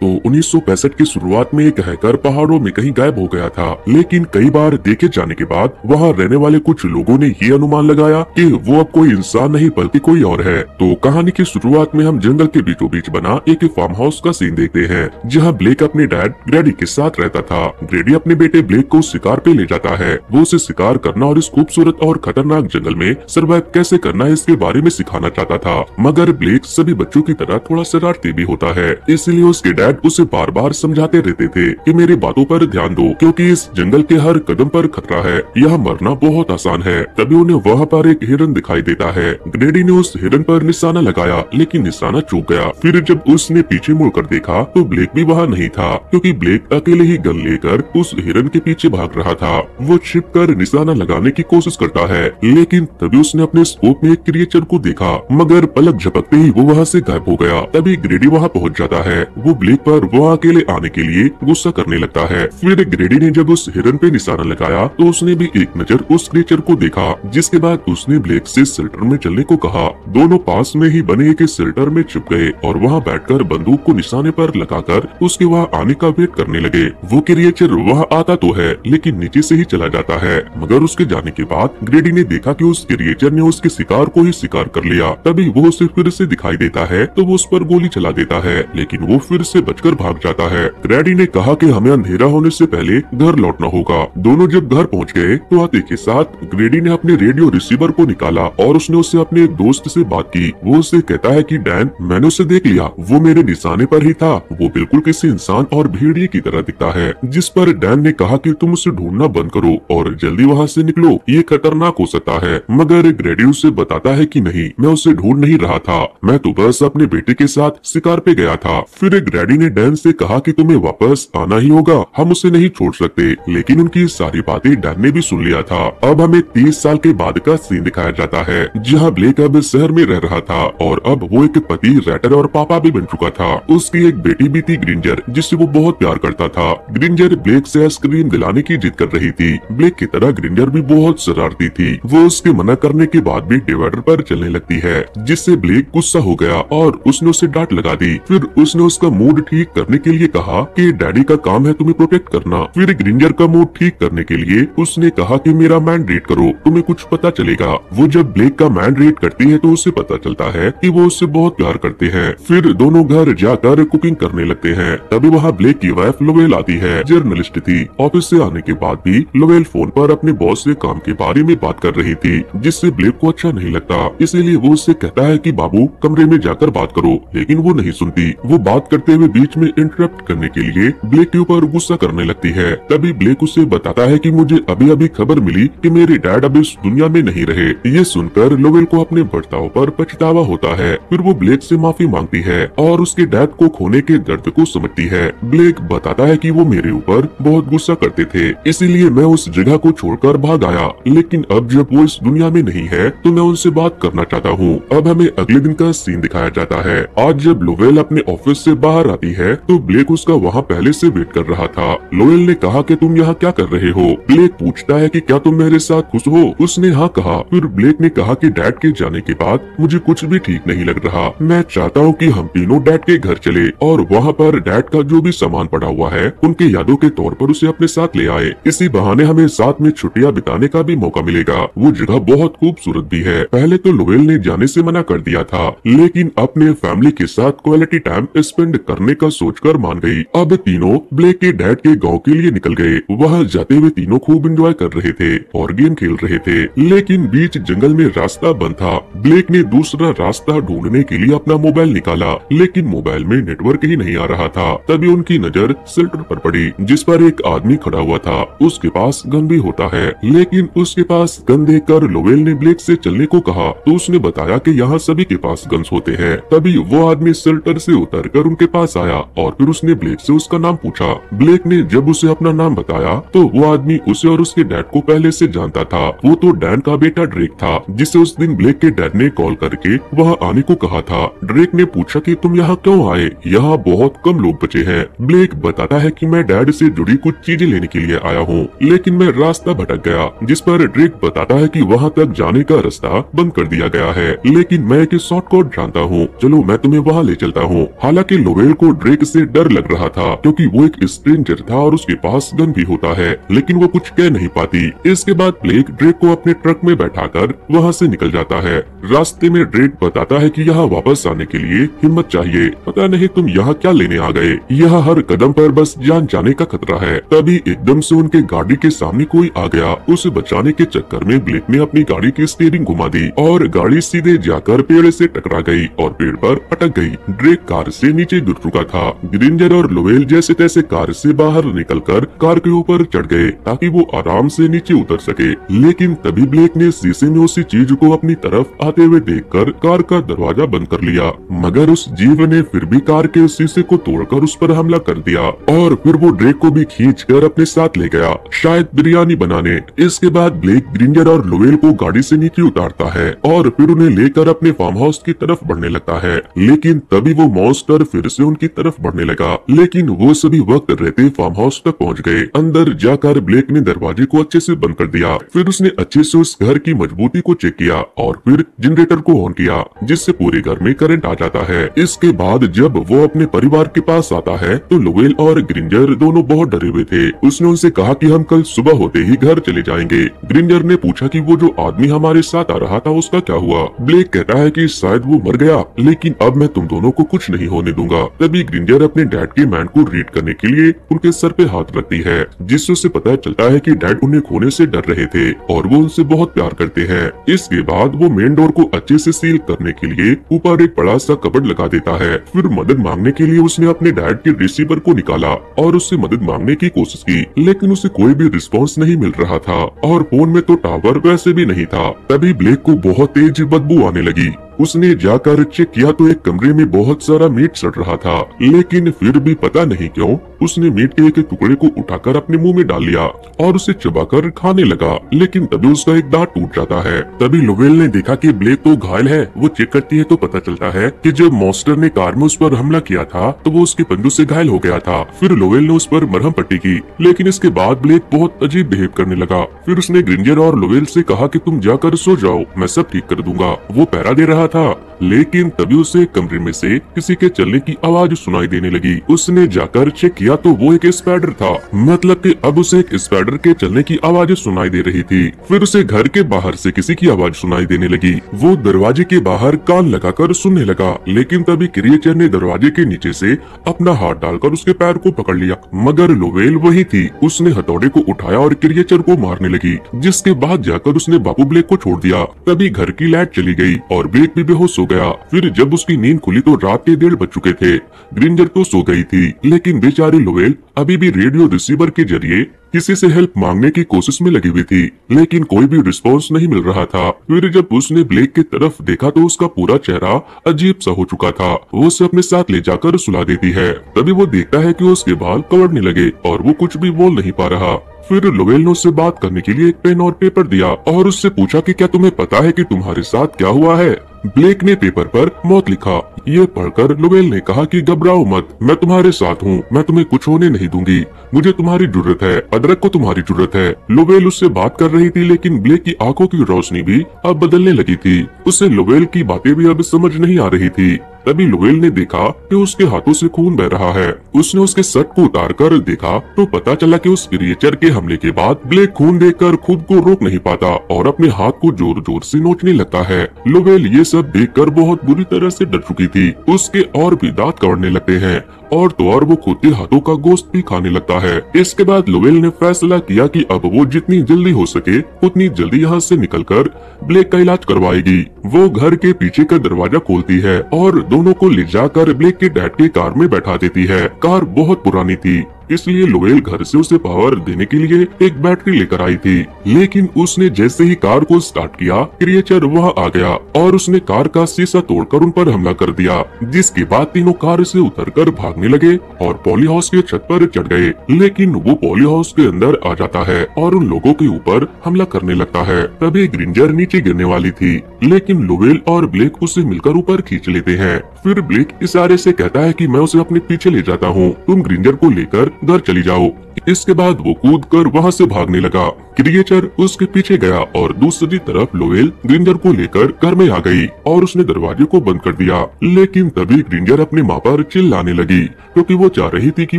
तो 1965 की शुरुआत में एक हैकर पहाड़ों में कहीं गायब हो गया था, लेकिन कई बार देखे जाने के बाद वहाँ रहने वाले कुछ लोगों ने ये अनुमान लगाया कि वो अब कोई इंसान नहीं बल्कि कोई और है। तो कहानी की शुरुआत में हम जंगल के बीचों बीच बना एक फार्म हाउस का सीन देखते हैं, जहाँ ब्लेक अपने डैड ग्रेडी के साथ रहता था। ग्रेडी अपने बेटे ब्लेक को शिकार पे ले जाता है। वो उसे शिकार करना और इस खूबसूरत और खतरनाक जंगल में सर्वाइव कैसे करना है इसके बारे में सिखाना चाहता था, मगर ब्लेक सभी बच्चों की तरह थोड़ा शरारती भी होता है। इसलिए उसके डैड उसे बार बार समझाते रहते थे कि मेरी बातों पर ध्यान दो, क्योंकि इस जंगल के हर कदम पर खतरा है, यहाँ मरना बहुत आसान है। तभी उन्हें वहाँ पर एक हिरन दिखाई देता है। ग्रेडी ने उस हिरन पर निशाना लगाया, लेकिन निशाना चूक गया। फिर जब उसने पीछे मुड़कर देखा तो ब्लेक भी वहाँ नहीं था, क्योंकि ब्लेक अकेले ही गन लेकर उस हिरन के पीछे भाग रहा था। वो छिप कर निशाना लगाने की कोशिश करता है, लेकिन तभी उसने अपने स्कोप में एक क्रिएचर को देखा, मगर पलक झपकते ही वो वहाँ से गायब हो गया। तभी ग्रेडी वहाँ पहुँच जाता है। वो ब्लेक पर वहाँ अकेले आने के लिए गुस्सा करने लगता है। फिर ग्रेडी ने जब उस हिरन पे निशाना लगाया तो उसने भी एक नजर उस क्रिएचर को देखा, जिसके बाद उसने ब्लेक से शेल्टर में चलने को कहा। दोनों पास में ही बने एक शेल्टर में छुप गए और वहाँ बैठकर बंदूक को निशाने पर लगाकर उसके वहाँ आने का वेट करने लगे। वो क्रिएचर वहाँ आता तो है, लेकिन नीचे से ही चला जाता है। मगर उसके जाने के बाद ग्रेडी ने देखा कि उस क्रिएचर ने उसके शिकार को ही शिकार कर लिया। तभी वो उसे फिर से दिखाई देता है तो वो उस पर गोली चला देता है, लेकिन वो फिर से बचकर भाग जाता है। ग्रेडी ने कहा कि हमें अंधेरा होने से पहले घर लौटना होगा। दोनों जब घर पहुंच गए तो आते के साथ ग्रेडी ने अपने रेडियो रिसीवर को निकाला और उसने उससे अपने एक दोस्त से बात की। वो उससे कहता है कि डैन, मैंने उसे देख लिया, वो मेरे निशाने पर ही था। वो बिल्कुल किसी इंसान और भेड़िए की तरह दिखता है। जिस पर डैन ने कहा कि तुम उसे ढूंढना बंद करो और जल्दी वहाँ से निकलो, ये खतरनाक हो सकता है। मगर ग्रेडी उसे बताता है कि नहीं, मैं उसे ढूंढ नहीं रहा था, मैं तो बस अपने बेटे के साथ शिकार पे गया था। फिर ग्रेडी ने डैन से कहा कि तुम्हें वापस आना ही होगा, हम उसे नहीं छोड़ सकते। लेकिन उनकी सारी बातें डैन ने भी सुन लिया था। अब हमें 30 साल के बाद का सीन दिखाया जाता है, जहाँ ब्लेक अब शहर में रह रहा था और अब वो एक पति, रैटर और पापा भी बन चुका था। उसकी एक बेटी भी थी, ग्रिंजर, जिससे वो बहुत प्यार करता था। ग्रिंजर ब्लेक से आइसक्रीम दिलाने की जिद कर रही थी। ब्लेक की तरह ग्रिंजर भी बहुत शरारती थी। वो उसके मना करने के बाद भी डिवाइडर पर चलने लगती है, जिससे ब्लेक गुस्सा हो गया और उसने उसे डांट लगा दी। फिर उसने उसका मूड ठीक करने के लिए कहा कि डैडी का काम है तुम्हें प्रोटेक्ट करना। फिर ग्रिंजर का मूड ठीक करने के लिए उसने कहा कि मेरा माइंड रीड करो, तुम्हें कुछ पता चलेगा। वो जब ब्लेक का माइंड रीड करती है तो उसे पता चलता है कि वो उससे बहुत प्यार करते हैं। फिर दोनों घर जाकर कुकिंग करने लगते हैं। तभी वहाँ ब्लेक की वाइफ लोवेल आती है, जर्नलिस्ट थी। ऑफिस से आने के बाद भी लोवेल फोन पर अपने बॉस से काम के बारे में बात कर रही थी, जिससे ब्लेक को अच्छा नहीं लगता। इसीलिए वो उससे कहता है कि बाबू कमरे में जाकर बात करो, लेकिन वो नहीं सुनती। वो बात करते हुए बीच में इंटरप्ट करने के लिए ब्लेक के ऊपर गुस्सा करने लगती है। तभी ब्लेक उसे बताता है कि मुझे अभी अभी खबर मिली कि मेरे डैड अब इस दुनिया में नहीं रहे। ये सुनकर लोवेल को अपने बर्ताव पर पछतावा होता है। फिर वो ब्लेक से माफी मांगती है और उसके डैड को खोने के दर्द को समझती है। ब्लेक बताता है कि वो मेरे ऊपर बहुत गुस्सा करते थे, इसीलिए मैं उस जगह को छोड़कर भाग आया, लेकिन अब जब वो इस दुनिया में नहीं है तो मैं उनसे बात करना चाहता हूँ। अब हमें अगले दिन का सीन दिखाया जाता है। आज जब लोवेल अपने ऑफिस से बाहर आती है तो ब्लेक उसका वहाँ पहले से वेट कर रहा था। लोवेल ने कहा कि तुम यहाँ क्या कर रहे हो? ब्लेक पूछता है कि क्या तुम मेरे साथ खुश हो? उसने हाँ कहा। फिर ब्लेक ने कहा कि डैड के जाने के बाद मुझे कुछ भी ठीक नहीं लग रहा। मैं चाहता हूँ कि हम तीनों डैड के घर चले और वहाँ पर डैड का जो भी सामान पड़ा हुआ है उनके यादों के तौर पर उसे अपने साथ ले आए। इसी बहाने हमें साथ में छुट्टियाँ बिताने का भी मौका मिलेगा। वो जगह बहुत खूबसूरत भी है। पहले तो लोवेल ने जाने से मना कर दिया था, लेकिन अपने फैमिली के साथ क्वालिटी टाइम स्पेंड करने का सोचकर मान गई। अब तीनों ब्लेक के डैड के गांव के लिए निकल गए। वहाँ जाते हुए तीनों खूब एंजॉय कर रहे थे और गेम खेल रहे थे, लेकिन बीच जंगल में रास्ता बंद था। ब्लेक ने दूसरा रास्ता ढूंढने के लिए अपना मोबाइल निकाला, लेकिन मोबाइल में नेटवर्क ही नहीं आ रहा था। तभी उनकी नजर शेल्टर पर पड़ी, जिस पर एक आदमी खड़ा हुआ था। उसके पास गन भी होता है, लेकिन उसके पास गन देखकर लोवेल ने ब्लेक से चलने को कहा तो उसने बताया कि यहाँ सभी के पास गन्स होते हैं। तभी वो आदमी शेल्टर से उतरकर उनके पास आया और फिर उसने ब्लेक से उसका नाम पूछा। ब्लेक ने जब उसे अपना नाम बताया तो वो आदमी उसे और उसके डैड को पहले से जानता था। वो तो डैन का बेटा ड्रेक था, जिसे उस दिन ब्लेक के डैड ने कॉल करके वहाँ आने को कहा था। ड्रेक ने पूछा कि तुम यहाँ क्यों आए? यहाँ बहुत कम लोग बचे हैं। ब्लेक बताता है कि मैं डैड से जुड़ी कुछ चीजें लेने के लिए आया हूँ, लेकिन मैं रास्ता भटक गया। जिस पर ड्रेक बताता है कि वहाँ तक जाने का रास्ता बंद कर दिया गया है, लेकिन मैं एक शॉर्टकट जानता हूँ, चलो मैं तुम्हें वहाँ ले चलता हूँ। हालांकि लोवेल को को ड्रेक से डर लग रहा था क्योंकि वो एक स्ट्रेंजर था और उसके पास गन भी होता है, लेकिन वो कुछ कह नहीं पाती। इसके बाद ब्लेक ड्रेक को अपने ट्रक में बैठाकर वहाँ से निकल जाता है। रास्ते में ड्रेक बताता है कि यहाँ वापस आने के लिए हिम्मत चाहिए, पता नहीं तुम यहाँ क्या लेने आ गए, यहाँ हर कदम पर बस जान जाने का खतरा है। तभी एकदम से उनके गाड़ी के सामने कोई आ गया। उसे बचाने के चक्कर में ब्लेक ने अपनी गाड़ी की स्टीयरिंग घुमा दी और गाड़ी सीधे जाकर पेड़ से टकरा गई और पेड़ पर अटक गई। ड्रेक कार से नीचे गिर चुका था। ग्रिंजर और लोवेल जैसे तैसे कार से बाहर निकलकर कार के ऊपर चढ़ गए ताकि वो आराम से नीचे उतर सके, लेकिन तभी ब्लेक ने शीशे में उसी चीज को अपनी तरफ आते हुए देखकर कार का दरवाजा बंद कर लिया, मगर उस जीव ने फिर भी कार के शीशे को तोड़कर उस पर हमला कर दिया और फिर वो ड्रेक को भी खींचकर अपने साथ ले गया, शायद बिरयानी बनाने। इसके बाद ब्लेक ग्रिंजर और लोवेल को गाड़ी से नीचे उतारता है और फिर उन्हें लेकर अपने फार्म हाउस की तरफ बढ़ने लगता है, लेकिन तभी वो मॉन्स्टर फिर से उनकी तरफ बढ़ने लगा, लेकिन वो सभी वक्त रहते फार्म हाउस तक पहुंच गए। अंदर जाकर ब्लेक ने दरवाजे को अच्छे से बंद कर दिया, फिर उसने अच्छे से उस घर की मजबूती को चेक किया और फिर जनरेटर को ऑन किया, जिससे पूरे घर में करंट आ जाता है। इसके बाद जब वो अपने परिवार के पास आता है तो लोवेल और ग्रिंजर दोनों बहुत डरे हुए थे। उसने उनसे कहा कि हम कल सुबह होते ही घर चले जाएंगे। ग्रिंजर ने पूछा कि वो जो आदमी हमारे साथ आ रहा था उसका क्या हुआ। ब्लेक कहता है कि शायद वो मर गया, लेकिन अब मैं तुम दोनों को कुछ नहीं होने दूंगा। तभी ग्रिंजर अपने डैड के मैन को रीड करने के लिए उनके सर पे हाथ रखती है, जिससे उसे पता चलता है कि डैड उन्हें खोने से डर रहे थे और वो उनसे बहुत प्यार करते हैं। इसके बाद वो मेन डोर को अच्छे से सील करने के लिए ऊपर एक बड़ा सा कबर्ड लगा देता है। फिर मदद मांगने के लिए उसने अपने डैड के रिसीवर को निकाला और उससे मदद मांगने की कोशिश की, लेकिन उसे कोई भी रिस्पॉन्स नहीं मिल रहा था और फोन में तो टावर वैसे भी नहीं था। तभी ब्लेक को बहुत तेज बदबू आने लगी। उसने जाकर चेक किया तो एक कमरे में बहुत सारा मीट सड़ रहा था, लेकिन फिर भी पता नहीं क्यों उसने मीट के एक टुकड़े को उठाकर अपने मुंह में डाल लिया और उसे चबाकर खाने लगा, लेकिन तभी उसका एक दांत टूट जाता है। तभी लोवेल ने देखा कि ब्लेक तो घायल है। वो चेक करती है तो पता चलता है कि जब मॉन्स्टर ने कार में उस पर हमला किया था तो वो उसके पंजों से घायल हो गया था। फिर लोवेल ने उस पर मरहम पट्टी की, लेकिन इसके बाद ब्लेक बहुत अजीब बिहेव करने लगा। फिर उसने ग्रिंजर और लोवेल से कहा कि तुम जाकर सो जाओ, मैं सब ठीक कर दूंगा। वो पहरा दे रहा था, लेकिन तभी उसे कमरे में से किसी के चलने की आवाज सुनाई देने लगी। उसने जाकर चेक किया तो वो एक स्पाइडर था, मतलब कि अब उसे एक स्पाइडर के चलने की आवाज सुनाई दे रही थी। फिर उसे घर के बाहर से किसी की आवाज सुनाई देने लगी। वो दरवाजे के बाहर कान लगाकर सुनने लगा, लेकिन तभी क्रिएचर ने दरवाजे के नीचे से अपना हाथ डालकर उसके पैर को पकड़ लिया, मगर लोवेल वही थी। उसने हथौड़े को उठाया और क्रिएचर को मारने लगी, जिसके बाद जाकर उसने बाबू ब्लेक को छोड़ दिया। तभी घर की लाइट चली गई और ब्लेक भी बेहोश हो गया। फिर जब उसकी नींद खुली तो रात के 1:30 बज चुके थे। ग्रिंजर तो सो गई थी, लेकिन बेचारी लोवेल अभी भी रेडियो रिसीवर के जरिए किसी से हेल्प मांगने की कोशिश में लगी हुई थी, लेकिन कोई भी रिस्पांस नहीं मिल रहा था। फिर जब उसने ब्लेक की तरफ देखा तो उसका पूरा चेहरा अजीब सा हो चुका था। वो उसे अपने साथ ले जाकर सुला देती है। तभी वो देखता है कि उसके बाल कवड़ने लगे और वो कुछ भी बोल नहीं पा रहा। फिर लोवेल ने उससे बात करने के लिए एक पेन और पेपर दिया और उससे पूछा कि क्या तुम्हें पता है कि तुम्हारे साथ क्या हुआ है। ब्लेक ने पेपर पर मौत लिखा। ये पढ़कर लोवेल ने कहा कि घबराओ मत, मैं तुम्हारे साथ हूँ, मैं तुम्हें कुछ होने नहीं दूंगी, मुझे तुम्हारी जरूरत है, अदरक को तुम्हारी जरूरत है। लोवेल उससे बात कर रही थी, लेकिन ब्लेक की आंखों की रोशनी भी अब बदलने लगी थी। उसे लोवेल की बातें भी अब समझ नहीं आ रही थी। तभी लोवेल ने देखा कि उसके हाथों से खून बह रहा है। उसने उसके शर्ट को उतार कर देखा तो पता चला कि उस क्रिएचर के हमले के बाद ब्लेक खून देखकर खुद को रोक नहीं पाता और अपने हाथ को जोर जोर से नोचने लगता है। लोवेल ये सब देखकर बहुत बुरी तरह से डर चुकी थी। उसके और भी दांत कवड़ने लगते हैं और तो और वो खुद के हाथों का गोश्त भी खाने लगता है। इसके बाद लोवेल ने फैसला किया कि अब वो जितनी जल्दी हो सके उतनी जल्दी यहाँ से निकलकर ब्लेक का इलाज करवाएगी। वो घर के पीछे का दरवाजा खोलती है और दोनों को ले जाकर ब्लेक के डैड के कार में बैठा देती है। कार बहुत पुरानी थी, इसलिए लोवेल घर से उसे पावर देने के लिए एक बैटरी लेकर आई थी, लेकिन उसने जैसे ही कार को स्टार्ट किया क्रिएचर वहां आ गया और उसने कार का शीशा तोड़कर उन पर हमला कर दिया, जिसके बाद तीनों कार से उतरकर भागने लगे और पॉली हाउस के छत पर चढ़ गए। लेकिन वो पॉली हाउस के अंदर आ जाता है और उन लोगों के ऊपर हमला करने लगता है। तभी ग्रिंजर नीचे गिरने वाली थी, लेकिन लोवेल और ब्लेक उसे मिलकर ऊपर खींच लेते हैं। फिर ब्लेक इशारे से कहता है कि मैं उसे अपने पीछे ले जाता हूँ, तुम ग्रिंजर को लेकर घर चली जाओ। इसके बाद वो कूद कर वहाँ से भागने लगा। क्रिएचर उसके पीछे गया और दूसरी तरफ लोएल ग्रिंजर को लेकर घर में आ गई और उसने दरवाजे को बंद कर दिया। लेकिन तभी ग्रिंजर अपनी माँ पर चिल्लाने लगी क्योंकि वो चाह रही थी कि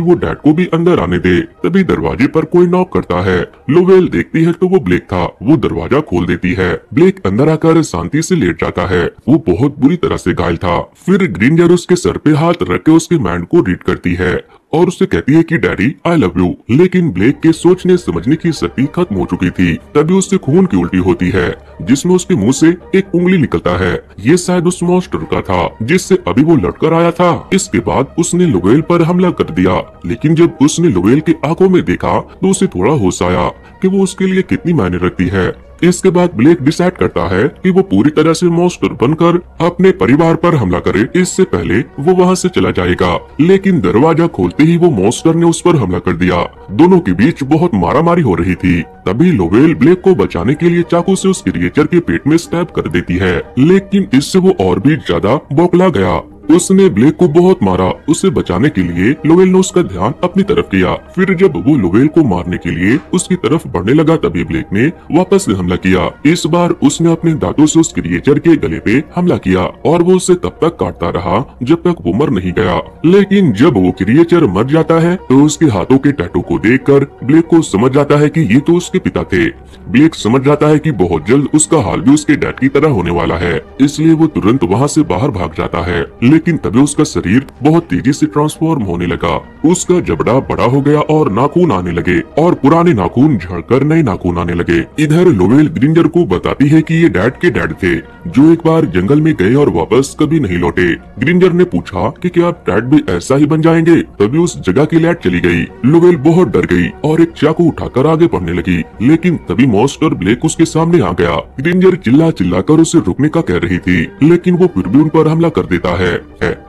वो डैड को भी अंदर आने दे। तभी दरवाजे पर कोई नॉक करता है। लोएल देखती है तो वो ब्लेक था। वो दरवाजा खोल देती है। ब्लेक अंदर आकर शांति से लेट जाता है। वो बहुत बुरी तरह से घायल था। फिर ग्रिंजर उसके सर पे हाथ रख के उसके माइंड को रीड करती है और उससे कहती है कि डैडी आई लव यू। लेकिन ब्लेक के सोचने समझने की शक्ति खत्म हो चुकी थी। तभी उससे खून की उल्टी होती है जिसमें उसके मुंह से एक उंगली निकलता है। ये शायद उस मॉन्स्टर का था जिससे अभी वो लड़कर आया था। इसके बाद उसने लोएल पर हमला कर दिया। लेकिन जब उसने लोएल की आंखों में देखा तो उसे थोड़ा होश आया कि वो उसके लिए कितनी मायने रखती है। इसके बाद ब्लेक डिसाइड करता है कि वो पूरी तरह से मॉन्स्टर बनकर अपने परिवार पर हमला करे। इससे पहले वो वहाँ से चला जाएगा, लेकिन दरवाजा खोलते ही वो मॉन्स्टर ने उस पर हमला कर दिया। दोनों के बीच बहुत मारामारी हो रही थी। तभी लोवेल ब्लेक को बचाने के लिए चाकू से उस क्रिएचर के पेट में स्टैब कर देती है, लेकिन इससे वो और भी ज्यादा बौखला गया। उसने ब्लेक को बहुत मारा। उसे बचाने के लिए लोवेल ने उसका ध्यान अपनी तरफ किया। फिर जब वो लोवेल को मारने के लिए उसकी तरफ बढ़ने लगा तभी ब्लेक ने वापस से हमला किया। इस बार उसने अपने दांतों से उस क्रिएचर के गले पे हमला किया और वो उसे तब तक काटता रहा जब तक वो मर नहीं गया। लेकिन जब वो क्रिएचर मर जाता है तो उसके हाथों के टैटू को देखकर ब्लेक को समझ जाता है कि ये तो उसके पिता थे। ब्लेक समझ जाता है कि बहुत जल्द उसका हाल भी उसके डैड की तरह होने वाला है, इसलिए वो तुरंत वहाँ से बाहर भाग जाता है। लेकिन तभी उसका शरीर बहुत तेजी से ट्रांसफॉर्म होने लगा। उसका जबड़ा बड़ा हो गया और नाखून आने लगे और पुराने नाखून झड़कर नए नाखून आने लगे। इधर लोवेल ग्रिंजर को बताती है कि ये डैड के डैड थे जो एक बार जंगल में गए और वापस कभी नहीं लौटे। ग्रिंजर ने पूछा कि क्या आप डैड भी ऐसा ही बन जाएंगे? तभी उस जगह की लाइट चली गई। लोवेल बहुत डर गई और एक चाकू उठाकर आगे बढ़ने लगी, लेकिन तभी मॉन्स्टर ब्लेक उसके सामने आ गया। ग्रिंजर चिल्ला चिल्लाकर उसे रुकने का कह रही थी, लेकिन वो फिर भी उन पर हमला कर देता है।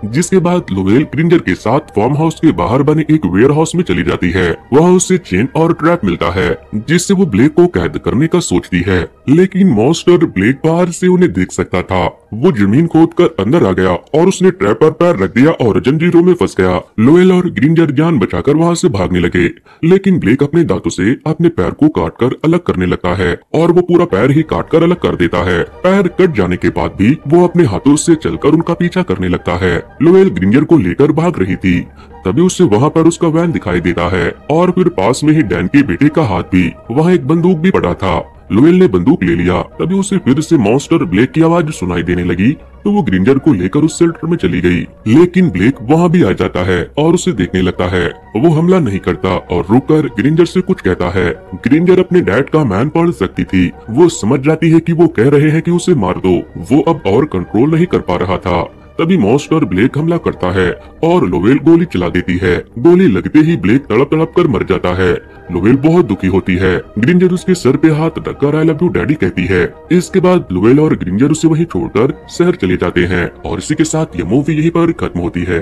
जिसके बाद लोवेल ग्रिंजर के साथ फार्म हाउस के बाहर बने एक वेयर हाउस में चली जाती है। वहाँ उसे चेन और ट्रैप मिलता है जिससे वो ब्लेक को कैद करने का सोचती है, लेकिन मॉन्स्टर ब्लेक बाहर से उन्हें देख सकता था। वो जमीन खोदकर अंदर आ गया और उसने ट्रैप पर पैर रख दिया और जंजीरों में फंस गया। लोवेल और ग्रिंजर जान बचाकर वहाँ से भागने लगे, लेकिन ब्लेक अपने दांतों से अपने पैर को काटकर अलग करने लगता है और वो पूरा पैर ही काटकर अलग कर देता है। पैर कट जाने के बाद भी वो अपने हाथों से चलकर उनका पीछा करने लगता है। लोवेल ग्रिंजर को लेकर भाग रही थी, तभी उसे वहाँ पर उसका वैन दिखाई देता है और फिर पास में ही डैन के बेटे का हाथ भी। वहाँ एक बंदूक भी पड़ा था। लोवेल ने बंदूक ले लिया। तभी उसे फिर से मॉन्स्टर ब्लेक की आवाज सुनाई देने लगी तो वो ग्रिंजर को लेकर उस शेल्टर में चली गई, लेकिन ब्लेक वहाँ भी आ जाता है और उसे देखने लगता है। वो हमला नहीं करता और रुककर ग्रिंजर से कुछ कहता है। ग्रिंजर अपने डैड का मैन पढ़ सकती थी। वो समझ जाती है कि वो कह रहे हैं कि उसे मार दो। वो अब और कंट्रोल नहीं कर पा रहा था। तभी मॉन्स्टर ब्लेक हमला करता है और लोवेल गोली चला देती है। गोली लगते ही ब्लेक तड़प तड़प कर मर जाता है। लोवेल बहुत दुखी होती है। ग्रिंजर उसके सर पे हाथ रखकर आई लव यू डैडी कहती है। इसके बाद लोवेल और ग्रिंजर उसे वहीं छोड़कर शहर चले जाते हैं और इसी के साथ ये मूवी यहीं पर खत्म होती है।